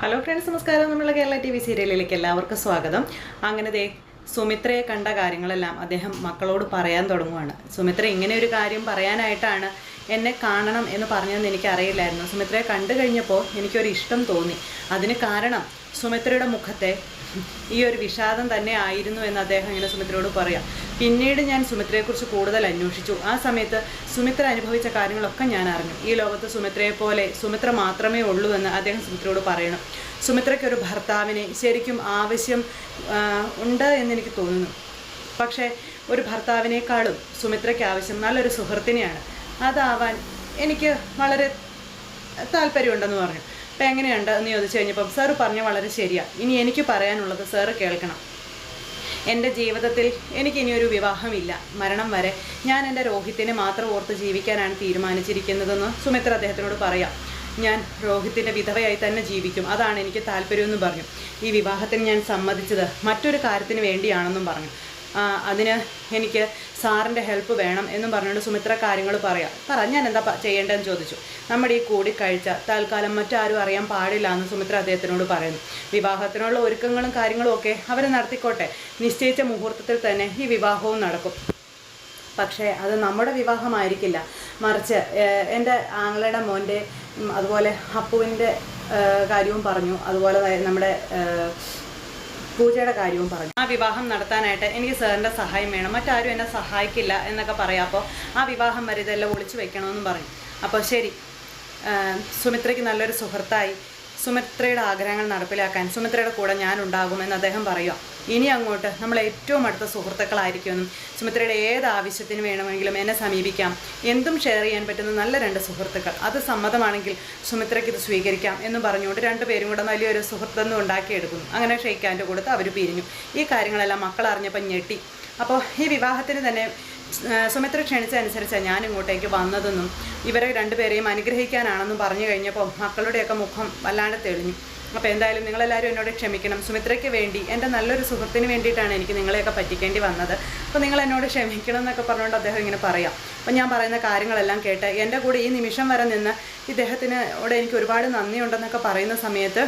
Hello friends, നമസ്കാരം. നമ്മളുടെ Kerala TV സീരിയലിലേക്ക് എല്ലാവർക്കും സ്വാഗതം. അങ്ങനെ സുമിത്രയെ കണ്ട കാര്യങ്ങളെല്ലാം അദ്ദേഹം മക്കളോട് പറയാൻ തുടങ്ങുവാണ്. സുമിത്ര ഇങ്ങനെ ഒരു കാര്യം പറയാനായിട്ടാണ് എന്നെ കാണണം എന്ന് പറഞ്ഞതെന്ന് എനിക്കറിയില്ലായിരുന്നു. സുമിത്രയെ കണ്ടു കഴിഞ്ഞപ്പോൾ എനിക്കൊരു ഇഷ്ടം തോന്നി. അതിന് കാരണം സുമിത്രയുടെ മുഖത്തെ ഈ ഒരു വിഷാദം തന്നെ ആയിരുന്നു എന്ന് അദ്ദേഹം ഇങ്ങനെ സുമിത്രയോട് പറയാം. പിന്നീട് ഞാൻ സുമിത്രയെക്കുറിച്ച് കൂടുതൽ അന്വേഷിച്ചു. ആ സമയത്ത് സുമിത്ര അനുഭവിച്ച കാര്യങ്ങളൊക്കെ ഞാൻ അറിഞ്ഞു. ഈ ലോകത്ത് സുമിത്രയെ പോലെ സുമിത്ര മാത്രമേ ഉള്ളൂ എന്ന് അദ്ദേഹം സുമിത്രയോട് പറയണം. സുമിത്രയ്ക്കൊരു ഭർത്താവിനെ ശരിക്കും ആവശ്യം ഉണ്ട് എന്നെനിക്ക് തോന്നുന്നു. പക്ഷേ ഒരു ഭർത്താവിനേക്കാളും സുമിത്രയ്ക്ക് ആവശ്യം നല്ലൊരു സുഹൃത്തിനെയാണ്. അതാവാൻ എനിക്ക് വളരെ താല്പര്യമുണ്ടെന്ന് പറഞ്ഞു. അപ്പം എങ്ങനെയുണ്ട് എന്ന് ചോദിച്ചു കഴിഞ്ഞപ്പം സാറ് പറഞ്ഞ വളരെ ശരിയാണ്. ഇനി എനിക്ക് പറയാനുള്ളത് സാറ് കേൾക്കണം. എൻ്റെ ജീവിതത്തിൽ എനിക്കിനിയൊരു വിവാഹമില്ല. മരണം വരെ ഞാൻ എൻ്റെ രോഹിത്തിനെ മാത്രം ഓർത്ത് ജീവിക്കാനാണ് തീരുമാനിച്ചിരിക്കുന്നതെന്ന് സുമിത്ര അദ്ദേഹത്തിനോട് പറയാം. ഞാൻ രോഹിത്തിൻ്റെ വിധവയായി തന്നെ ജീവിക്കും, അതാണ് എനിക്ക് താല്പര്യമെന്നും പറഞ്ഞു. ഈ വിവാഹത്തിന് ഞാൻ സമ്മതിച്ചത് മറ്റൊരു കാര്യത്തിന് വേണ്ടിയാണെന്നും പറഞ്ഞു. അതിന് എനിക്ക് സാറിൻ്റെ ഹെൽപ്പ് വേണം എന്നും പറഞ്ഞുകൊണ്ട് സുമിത്ര കാര്യങ്ങൾ ഞാൻ എന്താ ചെയ്യേണ്ടതെന്ന് ചോദിച്ചു. നമ്മുടെ ഈ കൂടിക്കാഴ്ച തൽക്കാലം മറ്റാരും അറിയാൻ പാടില്ല എന്ന് സുമിത്ര അദ്ദേഹത്തിനോട് പറയുന്നു. വിവാഹത്തിനുള്ള ഒരുക്കങ്ങളും കാര്യങ്ങളും ഒക്കെ അവർ നടത്തിക്കോട്ടെ. നിശ്ചയിച്ച മുഹൂർത്തത്തിൽ തന്നെ ഈ വിവാഹവും നടക്കും. പക്ഷേ അത് നമ്മുടെ വിവാഹമായിരിക്കില്ല, മറിച്ച് എൻ്റെ ആങ്ങളുടെ മോൻ്റെ അതുപോലെ അപ്പുവിൻ്റെ കാര്യവും പറഞ്ഞു. അതുപോലെ നമ്മുടെ പൂജയുടെ കാര്യവും പറഞ്ഞു. ആ വിവാഹം നടത്താനായിട്ട് എനിക്ക് സാറിൻ്റെ സഹായം വേണം, മറ്റാരും എന്നെ സഹായിക്കില്ല എന്നൊക്കെ പറയാം. അപ്പോൾ ആ വിവാഹം വരെ ഇതെല്ലാം ഒളിച്ചു വെക്കണമെന്നും പറഞ്ഞു. അപ്പോൾ ശരി, സുമിത്രയ്ക്ക് നല്ലൊരു സുഹൃത്തായി സുമിത്രയുടെ ആഗ്രഹങ്ങൾ നടപ്പിലാക്കാൻ സുമിത്രയുടെ കൂടെ ഞാനുണ്ടാകുമെന്ന് അദ്ദേഹം പറയുക. ഇനി അങ്ങോട്ട് നമ്മൾ ഏറ്റവും അടുത്ത സുഹൃത്തുക്കളായിരിക്കുമെന്നും സുമിത്രയുടെ ഏത് ആവശ്യത്തിന് വേണമെങ്കിലും എന്നെ സമീപിക്കാം, എന്തും ഷെയർ ചെയ്യാൻ പറ്റുന്ന നല്ല രണ്ട് സുഹൃത്തുക്കൾ, അത് സമ്മതമാണെങ്കിൽ സുമിത്രയ്ക്ക് ഇത് സ്വീകരിക്കാം എന്നും പറഞ്ഞുകൊണ്ട് രണ്ടുപേരും കൂടെ വലിയൊരു സുഹൃത്തെന്നും ഉണ്ടാക്കിയെടുക്കുന്നു. അങ്ങനെ ഷെയ്ക്കാൻ്റെ കൊടുത്ത് അവർ പിരിഞ്ഞു. ഈ കാര്യങ്ങളെല്ലാം മക്കൾ അറിഞ്ഞപ്പോൾ ഞെട്ടി. അപ്പോൾ ഈ വിവാഹത്തിന് തന്നെ സുമിത്ര ക്ഷണിച്ചനുസരിച്ചാണ് ഞാൻ ഇങ്ങോട്ടേക്ക് വന്നതെന്നും ഇവരെ രണ്ടുപേരെയും അനുഗ്രഹിക്കാനാണെന്നും പറഞ്ഞു കഴിഞ്ഞപ്പോൾ മക്കളുടെയൊക്കെ മുഖം വല്ലാണ്ട് തെളിഞ്ഞു. അപ്പോൾ എന്തായാലും നിങ്ങളെല്ലാവരും എന്നോട് ക്ഷമിക്കണം. സുമിത്രയ്ക്ക് വേണ്ടി, എൻ്റെ നല്ലൊരു സുഹൃത്തിന് വേണ്ടിയിട്ടാണ് എനിക്ക് നിങ്ങളെയൊക്കെ പറ്റിക്കേണ്ടി വന്നത്. അപ്പോൾ നിങ്ങൾ എന്നോട് ക്ഷമിക്കണം എന്നൊക്കെ പറഞ്ഞുകൊണ്ട് അദ്ദേഹം ഇങ്ങനെ പറയാം. അപ്പോൾ ഞാൻ പറയുന്ന കാര്യങ്ങളെല്ലാം കേട്ട് എൻ്റെ കൂടെ ഈ നിമിഷം വരെ നിന്ന് ഇദ്ദേഹത്തിനോട് എനിക്ക് ഒരുപാട് നന്ദിയുണ്ടെന്നൊക്കെ പറയുന്ന സമയത്ത്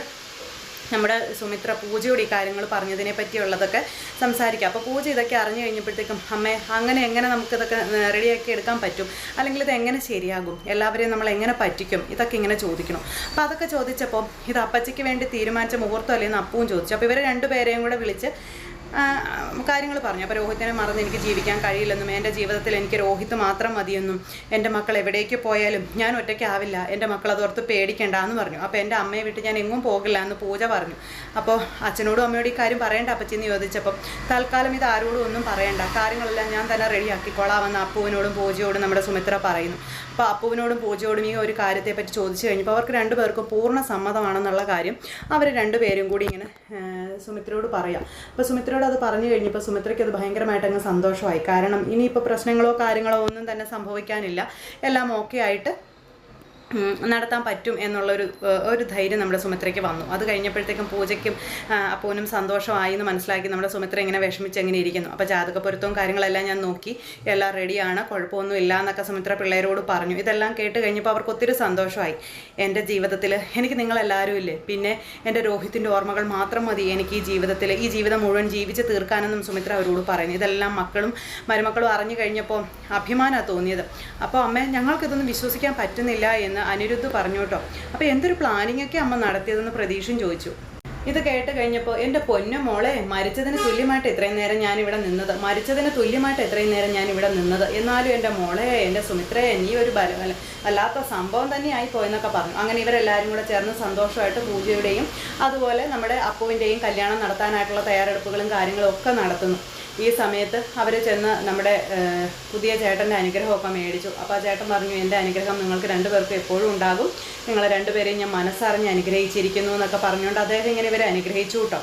നമ്മുടെ സുമിത്ര പൂജയോട് ഈ കാര്യങ്ങൾ പറഞ്ഞതിനെ പറ്റിയുള്ളതൊക്കെ സംസാരിക്കുക. അപ്പോൾ പൂജ ഇതൊക്കെ അറിഞ്ഞു കഴിഞ്ഞപ്പോഴത്തേക്കും അമ്മേ, എങ്ങനെ നമുക്കിതൊക്കെ റെഡിയാക്കി എടുക്കാൻ പറ്റും, അല്ലെങ്കിൽ ഇത് എങ്ങനെ ശരിയാകും, എല്ലാവരെയും നമ്മൾ എങ്ങനെ പറ്റിക്കും, ഇതൊക്കെ ഇങ്ങനെ ചോദിക്കണം. അപ്പോൾ അതൊക്കെ ചോദിച്ചപ്പോൾ ഇത് അപ്പച്ചിക്ക് വേണ്ടി തീരുമാനിച്ച മുഹൂർത്തം അല്ലേന്ന് അപ്പവും ചോദിച്ചു. അപ്പോൾ ഇവരെ രണ്ടുപേരെയും കൂടെ വിളിച്ച് കാര്യങ്ങൾ പറഞ്ഞു. അപ്പോൾ രോഹിത്തിനെ മറന്ന് എനിക്ക് ജീവിക്കാൻ കഴിയില്ലെന്നും എൻ്റെ ജീവിതത്തിൽ എനിക്ക് രോഹിത്ത് മാത്രം മതിയെന്നും എൻ്റെ മക്കൾ എവിടേക്ക് പോയാലും ഞാൻ ഒറ്റയ്ക്കാവില്ല, എൻ്റെ മക്കൾ അതോർത്ത് പേടിക്കേണ്ട എന്ന് പറഞ്ഞു. അപ്പോൾ എൻ്റെ അമ്മയെ വിട്ട് ഞാൻ എങ്ങും പോകില്ല എന്ന് പൂജ പറഞ്ഞു. അപ്പോൾ അച്ഛനോടും അമ്മയോടും ഈ കാര്യം പറയേണ്ട അപ്പച്ചിന്ന് ചോദിച്ചപ്പം തൽക്കാലം ഇത് ആരോടും ഒന്നും പറയേണ്ട, കാര്യങ്ങളെല്ലാം ഞാൻ തന്നെ റെഡിയാക്കിക്കോളാമെന്ന് അപ്പുവിനോടും പൂജയോടും നമ്മുടെ സുമിത്ര പറയുന്നു. അപ്പോൾ അപ്പുവിനോടും പൂജയോടും ഈ ഒരു കാര്യത്തെപ്പറ്റി ചോദിച്ചു കഴിഞ്ഞപ്പോൾ അവർക്ക് രണ്ടുപേർക്കും പൂർണ്ണ സമ്മതമാണെന്നുള്ള കാര്യം അവർ രണ്ടുപേരും കൂടി ഇങ്ങനെ സുമിത്രയോട് പറയാം. അപ്പോൾ സുമിത്രയോട് അത് പറഞ്ഞു കഴിഞ്ഞപ്പോൾ സുമിത്രയ്ക്ക് അത് ഭയങ്കരമായിട്ട് അങ്ങ് സന്തോഷമായി. കാരണം ഇനിയിപ്പോൾ പ്രശ്നങ്ങളോ കാര്യങ്ങളോ ഒന്നും തന്നെ സംഭവിക്കാനില്ല, എല്ലാം ഓക്കെ ആയിട്ട് നടത്താൻ പറ്റും എന്നുള്ളൊരു ധൈര്യം നമ്മുടെ സുമിത്രയ്ക്ക് വന്നു. അത് കഴിഞ്ഞപ്പോഴത്തേക്കും പൂജയ്ക്കും അപ്പൂനും സന്തോഷമായി എന്ന് മനസ്സിലാക്കി നമ്മുടെ സുമിത്ര ഇങ്ങനെ വിഷമിച്ച് എങ്ങനെ ഇരിക്കുന്നു. അപ്പോൾ ജാതകപ്പൊരുത്തവും കാര്യങ്ങളെല്ലാം ഞാൻ നോക്കി, എല്ലാം റെഡിയാണ്, കുഴപ്പമൊന്നും ഇല്ല എന്നൊക്കെ സുമിത്ര പിള്ളേരോട് പറഞ്ഞു. ഇതെല്ലാം കേട്ട് കഴിഞ്ഞപ്പോൾ അവർക്ക് ഒത്തിരി സന്തോഷമായി. എൻ്റെ ജീവിതത്തിൽ എനിക്ക് നിങ്ങളെല്ലാവരും ഇല്ലേ, പിന്നെ എൻ്റെ രോഹിത്തിൻ്റെ ഓർമ്മകൾ മാത്രം മതി എനിക്ക് ഈ ജീവിതം മുഴുവൻ ജീവിച്ച് തീർക്കാനെന്നും സുമിത്ര അവരോട് പറഞ്ഞു. ഇതെല്ലാം മക്കളും മരുമക്കളും അറിഞ്ഞു കഴിഞ്ഞപ്പോൾ അഭിമാനമാണ് തോന്നിയത്. അപ്പോൾ അമ്മേ, ഞങ്ങൾക്കിതൊന്നും വിശ്വസിക്കാൻ പറ്റുന്നില്ല എന്ന് അനിരുദ്ധ് പറഞ്ഞു കേട്ടോ. അപ്പോൾ എന്തൊരു പ്ലാനിങ് ഒക്കെ അമ്മ നടത്തിയതെന്ന് പ്രതീക്ഷയും ചോദിച്ചു. ഇത് കേട്ട് കഴിഞ്ഞപ്പോൾ എൻ്റെ പൊന്നു മോളെ, മരിച്ചതിന് തുല്യമായിട്ട് എത്രയും നേരം ഞാനിവിടെ നിന്നത്, എന്നാലും എൻ്റെ മോളെ, എൻ്റെ സുമിത്രയെ, നീ ഒരു വല്ലാത്ത സംഭവം തന്നെ ആയിപ്പോയെന്നൊക്കെ പറഞ്ഞു. അങ്ങനെ ഇവരെല്ലാവരും കൂടെ ചേർന്ന് സന്തോഷമായിട്ട് പൂജയുടെയും അതുപോലെ നമ്മുടെ അപ്പുവിൻ്റെയും കല്യാണം നടത്താനായിട്ടുള്ള തയ്യാറെടുപ്പുകളും കാര്യങ്ങളും ഒക്കെ നടത്തുന്നു. ഈ സമയത്ത് അവർ ചെന്ന് നമ്മുടെ പുതിയ ചേട്ടൻ്റെ അനുഗ്രഹമൊക്കെ മേടിച്ചു. അപ്പോൾ ആ ചേട്ടൻ പറഞ്ഞു, എൻ്റെ അനുഗ്രഹം നിങ്ങൾക്ക് രണ്ടുപേർക്കും എപ്പോഴും ഉണ്ടാകും, നിങ്ങളെ രണ്ടുപേരെയും ഞാൻ മനസ്സറിഞ്ഞ് അനുഗ്രഹിച്ചിരിക്കുന്നു എന്നൊക്കെ പറഞ്ഞുകൊണ്ട് അദ്ദേഹം ഇങ്ങനെ ഇവരെ അനുഗ്രഹിച്ചു കേട്ടോ.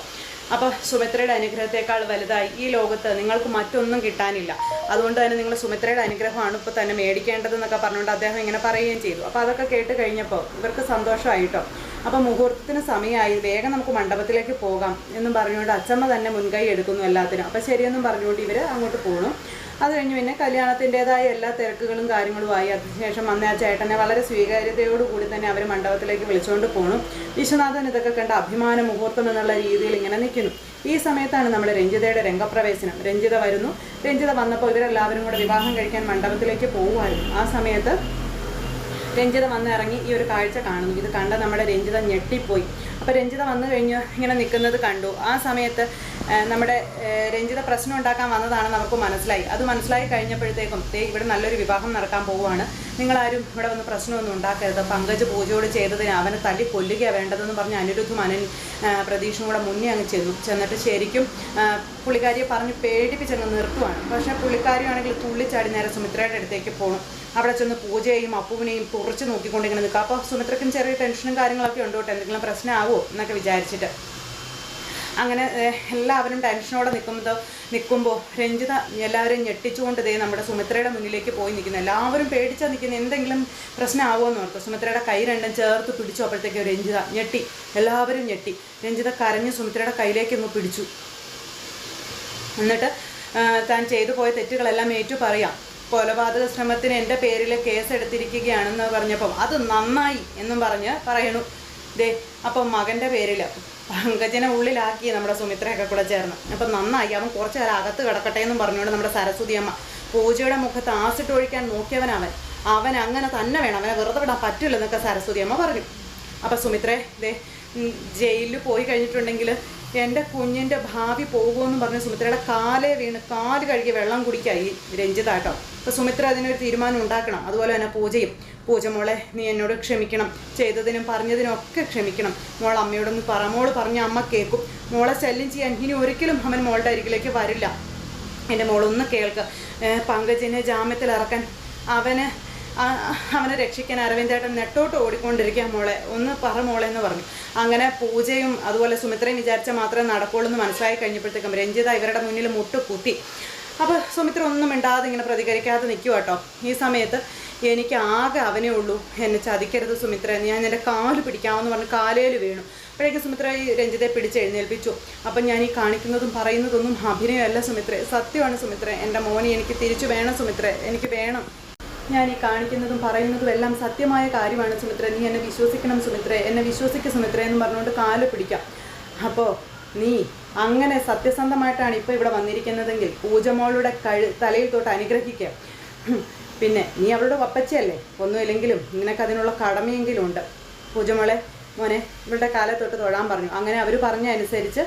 അപ്പോൾ സുമിത്രയുടെ അനുഗ്രഹത്തേക്കാൾ വലുതായി ഈ ലോകത്ത് നിങ്ങൾക്ക് മറ്റൊന്നും കിട്ടാനില്ല, അതുകൊണ്ട് തന്നെ നിങ്ങൾ സുമിത്രയുടെ അനുഗ്രഹമാണ് ഇപ്പോൾ തന്നെ മേടിക്കേണ്ടതെന്നൊക്കെ പറഞ്ഞുകൊണ്ട് അദ്ദേഹം ഇങ്ങനെ പറയുകയും ചെയ്തു. അപ്പോൾ അതൊക്കെ കേട്ട് കഴിഞ്ഞപ്പോൾ ഇവർക്ക് സന്തോഷമായിട്ടോ. അപ്പോൾ മുഹൂർത്തത്തിന് സമയമായി, വേഗം നമുക്ക് മണ്ഡപത്തിലേക്ക് പോകാം എന്നും പറഞ്ഞുകൊണ്ട് അച്ചമ്മ തന്നെ മുൻകൈ എടുക്കുന്നു എല്ലാത്തിനും. അപ്പോൾ ശരിയെന്നും പറഞ്ഞുകൊണ്ട് ഇവർ അങ്ങോട്ട് പോകണം. അത് കഴിഞ്ഞ് പിന്നെ കല്യാണത്തിൻ്റെതായ എല്ലാ തിരക്കുകളും കാര്യങ്ങളുമായി. അതിനുശേഷം വന്ന ആ ചേട്ടനെ വളരെ സ്വീകാര്യതയോടുകൂടി തന്നെ അവർ മണ്ഡപത്തിലേക്ക് വിളിച്ചുകൊണ്ട് പോകണം. വിശ്വനാഥൻ ഇതൊക്കെ കണ്ട അഭിമാന മുഹൂർത്തം എന്നുള്ള രീതിയിൽ ഇങ്ങനെ നിൽക്കുന്നു. ഈ സമയത്താണ് നമ്മുടെ രഞ്ജിതയുടെ രംഗപ്രവേശനം. രഞ്ജിത വരുന്നു. രഞ്ജിത വന്നപ്പോൾ ഇവരെല്ലാവരും കൂടെ വിവാഹം കഴിക്കാൻ മണ്ഡപത്തിലേക്ക് പോകുമായിരുന്നു. ആ സമയത്ത് രഞ്ജിത വന്നിറങ്ങി ഈ ഒരു കാഴ്ച കാണുന്നു. ഇത് കണ്ട നമ്മുടെ രഞ്ജിത ഞെട്ടിപ്പോയി. അപ്പോൾ രഞ്ജിത വന്നു കഴിഞ്ഞ് ഇങ്ങനെ നിൽക്കുന്നത് കണ്ടു. ആ സമയത്ത് നമ്മുടെ രഞ്ജിത പ്രശ്നം ഉണ്ടാക്കാൻ വന്നതാണെന്ന് അവർക്ക് മനസ്സിലായി. അത് മനസ്സിലായി കഴിഞ്ഞപ്പോഴത്തേക്കും ഇവിടെ നല്ലൊരു വിവാഹം നടക്കാൻ പോവുകയാണ്, നിങ്ങളാരും ഇവിടെ വന്ന് പ്രശ്നമൊന്നും ഉണ്ടാക്കരുത്, പങ്കജ് പൂജയോട് ചെയ്തതിന് അവനെ തല്ലി കൊല്ലുകയാണ് വേണ്ടതെന്ന് പറഞ്ഞ് അനിരുദ്ധും പ്രതീക്ഷയും കൂടെ മുന്നേ അങ്ങ് ചെന്നിട്ട് ശരിക്കും പുള്ളിക്കാരിയെ പറഞ്ഞ് പേടിപ്പിച്ചങ്ങ് നിർത്തുവാണ്. പക്ഷേ പുള്ളിക്കാരിയാണെങ്കിൽ തുള്ളിച്ചാടി നേരെ സുമിത്രയുടെ അടുത്തേക്ക് പോകണം. അവിടെ ചെന്ന് പൂജയെയും അപ്പുവിനെയും തുറച്ച് നോക്കിക്കൊണ്ട് ഇങ്ങനെ നിൽക്കുക. അപ്പോൾ സുമിത്രയ്ക്കും ചെറിയ ടെൻഷനും കാര്യങ്ങളൊക്കെ ഉണ്ട് കേട്ടോ, എന്തെങ്കിലും പ്രശ്നമാവോ എന്നൊക്കെ വിചാരിച്ചിട്ട്. അങ്ങനെ എല്ലാവരും ടെൻഷനോടെ നിൽക്കുമ്പോൾ രഞ്ജിത എല്ലാവരെയും ഞെട്ടിച്ചുകൊണ്ട് നമ്മുടെ സുമിത്രയുടെ മുന്നിലേക്ക് പോയി നിൽക്കുന്നു. എല്ലാവരും പേടിച്ചാൽ നിൽക്കുന്നു, എന്തെങ്കിലും പ്രശ്നമാവുമോ എന്ന് ഓർത്തു. സുമിത്രയുടെ കൈ രണ്ടും ചേർത്ത് പിടിച്ചു. അപ്പോഴത്തേക്ക് രഞ്ജിത ഞെട്ടി, എല്ലാവരും ഞെട്ടി. രഞ്ജിത കരഞ്ഞ് സുമിത്രയുടെ കയ്യിലേക്ക് ഒന്ന് പിടിച്ചു. എന്നിട്ട് താൻ ചെയ്തു പോയ തെറ്റുകളെല്ലാം ഏറ്റു പറയാം. കൊലപാതക ശ്രമത്തിന് എൻ്റെ പേരിൽ കേസ് എടുത്തിരിക്കുകയാണെന്ന് പറഞ്ഞപ്പം അത് നന്നായി എന്നും പറയണു. അപ്പം മകൻ്റെ പേരിൽ പങ്കജനെ ഉള്ളിലാക്കി നമ്മുടെ സുമിത്രയൊക്കെ കൂടെ ചേർന്ന്. അപ്പം നന്നായി, അവൻ കുറച്ച് നേരം അകത്ത് കിടക്കട്ടെ എന്നും പറഞ്ഞുകൊണ്ട് നമ്മുടെ സരസ്വതി അമ്മ പൂജയുടെ മുഖത്ത് ആസിട്ട് ഒഴിക്കാൻ നോക്കിയവൻ അങ്ങനെ തന്നെ വേണം, അവനെ വെറുതെ വിടാൻ പറ്റില്ലെന്നൊക്കെ സരസ്വതി അമ്മ പറഞ്ഞു. അപ്പം സുമിത്രേ ജയിലിൽ പോയി കഴിഞ്ഞിട്ടുണ്ടെങ്കിൽ എൻ്റെ കുഞ്ഞിൻ്റെ ഭാവി പോകുമെന്ന് പറഞ്ഞ് സുമിത്രയുടെ കാല് കഴുകി വെള്ളം കുടിക്കായി രഞ്ജിത കേട്ടോ. അപ്പോൾ സുമിത്ര അതിനൊരു തീരുമാനം ഉണ്ടാക്കണം. അതുപോലെ തന്നെ പൂജ മോളെ നീ എന്നോട് ക്ഷമിക്കണം, ചെയ്തതിനും പറഞ്ഞതിനും ഒക്കെ ക്ഷമിക്കണം. മോൾ അമ്മയോടൊന്ന് മോൾ പറഞ്ഞ അമ്മ കേൾക്കും. മോളെ ശല്യം ചെയ്യാൻ ഇനി ഒരിക്കലും അവൻ മോളുടെ അരികിലേക്ക് വരില്ല. എൻ്റെ മോളൊന്ന് കേൾക്ക്. പങ്കജിനെ ജാമ്യത്തിൽ ഇറക്കാൻ അവനെ രക്ഷിക്കാൻ അരവിന്ദേട്ടൻ നെട്ടോട്ട് ഓടിക്കൊണ്ടിരിക്കുക, മോളെ ഒന്ന് മോളെ എന്ന് പറഞ്ഞു. അങ്ങനെ പൂജയും അതുപോലെ സുമിത്രയും വിചാരിച്ചാൽ മാത്രമേ നടക്കുള്ളൂ എന്ന് മനസ്സിലായി കഴിഞ്ഞപ്പോഴത്തേക്കും രഞ്ജിത ഇവരുടെ മുന്നിൽ മുട്ടുകുത്തി. അപ്പോൾ സുമിത്ര ഒന്നും മിണ്ടാതെ ഇങ്ങനെ പ്രതികരിക്കാതെ നിൽക്കുക കേട്ടോ. ഈ സമയത്ത് എനിക്ക് ആകെ അവനേ ഉള്ളൂ, എന്നെ ചതിക്കരുത് സുമിത്ര, ഞാൻ എൻ്റെ കാല് പിടിക്കാമെന്ന് പറഞ്ഞ് കാലേൽ വീണു. അപ്പോഴേക്കും സുമിത്ര ഈ രഞ്ജിതയെ പിടിച്ചെഴുന്നേൽപ്പിച്ചു. അപ്പം ഞാൻ ഈ കാണിക്കുന്നതും പറയുന്നതൊന്നും അഭിനയമല്ല സുമിത്രേ, സത്യമാണ് സുമിത്രേ. എൻ്റെ മോനെ എനിക്ക് തിരിച്ചു വേണം സുമിത്രേ, എനിക്ക് വേണം. ഞാൻ ഈ കാണിക്കുന്നതും പറയുന്നതും എല്ലാം സത്യമായ കാര്യമാണ് സുമിത്ര, നീ എന്നെ വിശ്വസിക്കണം സുമിത്രേ, എന്നെ വിശ്വസിക്കുക സുമിത്രേ എന്ന് പറഞ്ഞുകൊണ്ട് കാല് പിടിക്കാം. അപ്പോൾ നീ അങ്ങനെ സത്യസന്ധമായിട്ടാണ് ഇപ്പോൾ ഇവിടെ വന്നിരിക്കുന്നതെങ്കിൽ പൂജമോളുടെ തലയിൽ തൊട്ട് അനുഗ്രഹിക്കുക. പിന്നെ നീ അവളുടെ വപ്പച്ചയല്ലേ, ഒന്നുമില്ലെങ്കിലും നിനക്ക് അതിനുള്ള കടമയെങ്കിലും ഉണ്ട്. പൂജമോളെ മോനെ ഇവളുടെ കാലെ തൊട്ട് തൊഴാൻ പറഞ്ഞു. അങ്ങനെ അവർ പറഞ്ഞ അനുസരിച്ച്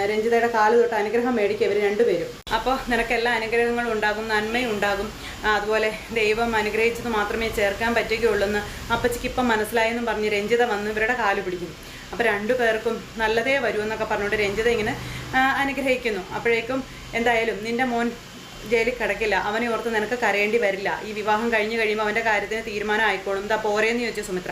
രഞ്ജിതയുടെ കാല് തൊട്ട് അനുഗ്രഹം മേടിക്കുക ഇവർ രണ്ടുപേരും. അപ്പോൾ നിനക്കെല്ലാ അനുഗ്രഹങ്ങളും ഉണ്ടാകും, നന്മയും ഉണ്ടാകും. അതുപോലെ ദൈവം അനുഗ്രഹിച്ചത് മാത്രമേ ചേർക്കാൻ പറ്റുകയുള്ളൂ എന്ന് അപ്പച്ചിക്ക് ഇപ്പം മനസ്സിലായെന്നും പറഞ്ഞ് രഞ്ജിത വന്ന് ഇവരുടെ കാല് പിടിക്കുന്നു. അപ്പോൾ രണ്ടുപേർക്കും നല്ലതേ വരൂ എന്നൊക്കെ പറഞ്ഞുകൊണ്ട് രഞ്ജിത ഇങ്ങനെ അനുഗ്രഹിക്കുന്നു. അപ്പോഴേക്കും എന്തായാലും നിൻ്റെ മോൻ ജയിലിൽ കിടക്കില്ല, അവനെ ഓർത്ത് നിനക്ക് കരയേണ്ടി വരില്ല, ഈ വിവാഹം കഴിഞ്ഞ് കഴിയുമ്പോൾ അവൻ്റെ കാര്യത്തിന് തീരുമാനം ആയിക്കോളും, എന്താ പോരേന്ന് ചോദിച്ചു സുമിത്ര.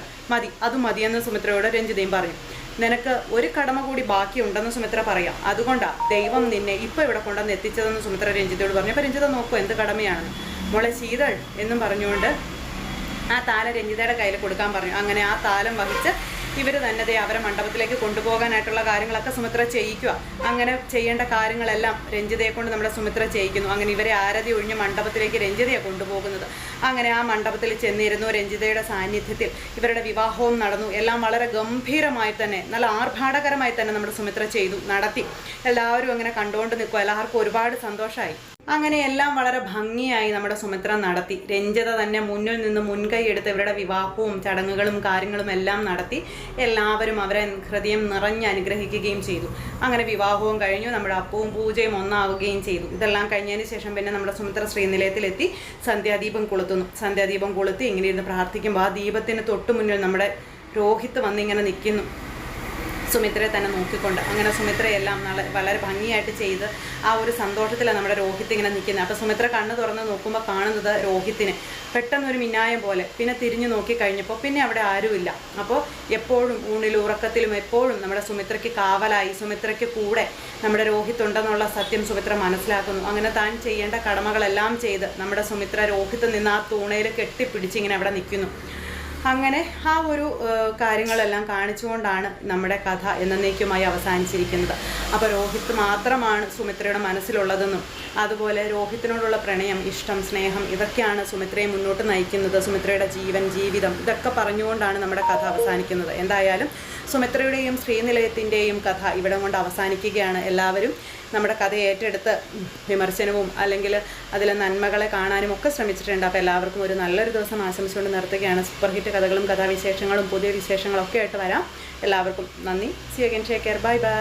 അത് മതിയെന്ന് സുമിത്രയോട് രഞ്ജിതയും പറഞ്ഞു. നിനക്ക് ഒരു കടമ കൂടി ബാക്കിയുണ്ടെന്ന് സുമിത്ര പറയാം, അതുകൊണ്ടാണ് ദൈവം നിന്നെ ഇപ്പോൾ ഇവിടെ കൊണ്ടുവന്ന് എത്തിച്ചതെന്ന് സുമിത്ര രഞ്ജിതയോട് പറഞ്ഞു. അപ്പോൾ രഞ്ജിത നോക്കൂ എന്ത് കടമയാണെന്ന്. മോളെ ശീതൾ എന്നും പറഞ്ഞുകൊണ്ട് ആ താലം രഞ്ജിതയുടെ കയ്യിൽ കൊടുക്കാൻ പറഞ്ഞു. അങ്ങനെ ആ താലം വഹിച്ച് ഇവർ തന്നെ അവരെ മണ്ഡപത്തിലേക്ക് കൊണ്ടുപോകാനായിട്ടുള്ള കാര്യങ്ങളൊക്കെ സുമിത്ര ചെയ്യിക്കുക. അങ്ങനെ ചെയ്യേണ്ട കാര്യങ്ങളെല്ലാം രഞ്ജിതയെ കൊണ്ട് നമ്മുടെ സുമിത്ര ചെയ്യിക്കുന്നു. അങ്ങനെ ഇവരെ ആരതി ഒഴിഞ്ഞ് മണ്ഡപത്തിലേക്ക് രഞ്ജിതയെ കൊണ്ടുപോകുന്നത്. അങ്ങനെ ആ മണ്ഡപത്തിൽ ചെന്നിരുന്നു. രഞ്ജിതയുടെ സാന്നിധ്യത്തിൽ ഇവരുടെ വിവാഹവും നടന്നു. എല്ലാം വളരെ ഗംഭീരമായി തന്നെ നല്ല ആർഭാടകരമായി തന്നെ നമ്മുടെ സുമിത്ര നടത്തി. എല്ലാവരും അങ്ങനെ കണ്ടുകൊണ്ട് നിൽക്കുക. എല്ലാവർക്കും ഒരുപാട് സന്തോഷമായി. അങ്ങനെ എല്ലാം വളരെ ഭംഗിയായി നമ്മുടെ സുമിത്ര നടത്തി. രഞ്ജിത തന്നെ മുന്നിൽ നിന്ന് മുൻകൈ എടുത്ത് ഇവരുടെ വിവാഹവും ചടങ്ങുകളും കാര്യങ്ങളും എല്ലാം നടത്തി. എല്ലാവരും അവരെ ഹൃദയം നിറഞ്ഞ് അനുഗ്രഹിക്കുകയും ചെയ്തു. അങ്ങനെ വിവാഹവും കഴിഞ്ഞു. നമ്മുടെ അപ്പവും പൂജയും ഒന്നാവുകയും ചെയ്തു. ഇതെല്ലാം കഴിഞ്ഞതിന് ശേഷം പിന്നെ നമ്മുടെ സുമിത്ര ശ്രീനിലയത്തിലെത്തി സന്ധ്യാദീപം കൊളുത്തുന്നു. സന്ധ്യാദീപം കൊളുത്തി ഇങ്ങനെ ഇരുന്ന് പ്രാർത്ഥിക്കുമ്പോൾ ആ ദീപത്തിന് തൊട്ട് മുന്നിൽ നമ്മുടെ രോഹിത്ത് വന്നിങ്ങനെ നിൽക്കുന്നു, സുമിത്രയെ തന്നെ നോക്കിക്കൊണ്ട്. അങ്ങനെ സുമിത്രയെല്ലാം വളരെ ഭംഗിയായിട്ട് ചെയ്ത് ആ ഒരു സന്തോഷത്തിലാണ് നമ്മുടെ രോഹിത്ത് ഇങ്ങനെ നിൽക്കുന്നത്. അപ്പോൾ സുമിത്ര കണ്ണ് തുറന്ന് നോക്കുമ്പോൾ കാണുന്നത് രോഹിത്തിനെ പെട്ടെന്നൊരു മിന്നായം പോലെ. പിന്നെ തിരിഞ്ഞു നോക്കിക്കഴിഞ്ഞപ്പോൾ പിന്നെ അവിടെ ആരുമില്ല. അപ്പോൾ എപ്പോഴും ഊണിലും ഉറക്കത്തിലും എപ്പോഴും നമ്മുടെ സുമിത്രയ്ക്ക് കാവലായി, സുമിത്രയ്ക്ക് കൂടെ നമ്മുടെ രോഹിത്ത് ഉണ്ടെന്നുള്ള സത്യം സുമിത്ര മനസ്സിലാക്കുന്നു. അങ്ങനെ താൻ ചെയ്യേണ്ട കടമകളെല്ലാം ചെയ്ത് നമ്മുടെ സുമിത്ര രോഹിത്ത് നിന്ന് ആ തൂണയിൽ കെട്ടിപ്പിടിച്ച് ഇങ്ങനെ അവിടെ നിൽക്കുന്നു. അങ്ങനെ ആ ഒരു കാര്യങ്ങളെല്ലാം കാണിച്ചുകൊണ്ടാണ് നമ്മുടെ കഥ എന്നേക്കുമായി അവസാനിച്ചിരിക്കുന്നത്. അപ്പോൾ രോഹിത് മാത്രമാണ് സുമിത്രയുടെ മനസ്സിലുള്ളതെന്നും അതുപോലെ രോഹിത്തിനോടുള്ള പ്രണയം, ഇഷ്ടം, സ്നേഹം ഇതൊക്കെയാണ് സുമിത്രയെ മുന്നോട്ട് നയിക്കുന്നത്, സുമിത്രയുടെ ജീവൻ, ജീവിതം ഇതൊക്കെ പറഞ്ഞുകൊണ്ടാണ് നമ്മുടെ കഥ അവസാനിക്കുന്നത്. എന്തായാലും സുമിത്രയുടെയും ശ്രീനിലയത്തിൻ്റെയും കഥ ഇവിടെ കൊണ്ട് അവസാനിക്കുകയാണ്. എല്ലാവരും നമ്മുടെ കഥ ഏറ്റെടുത്ത് വിമർശനവും അല്ലെങ്കിൽ അതിലെ നന്മകളെ കാണാനും ഒക്കെ ശ്രമിച്ചിട്ടുണ്ട്. അപ്പോൾ എല്ലാവർക്കും ഒരു നല്ലൊരു ദിവസം ആശംസിച്ചുകൊണ്ട് നിർത്തുകയാണ്. സൂപ്പർ ഹിറ്റ് കഥകളും കഥാവിശേഷങ്ങളും പുതിയ വിശേഷങ്ങളൊക്കെ ആയിട്ട് വരാം. എല്ലാവർക്കും നന്ദി. C you again. Take care. Bye bye.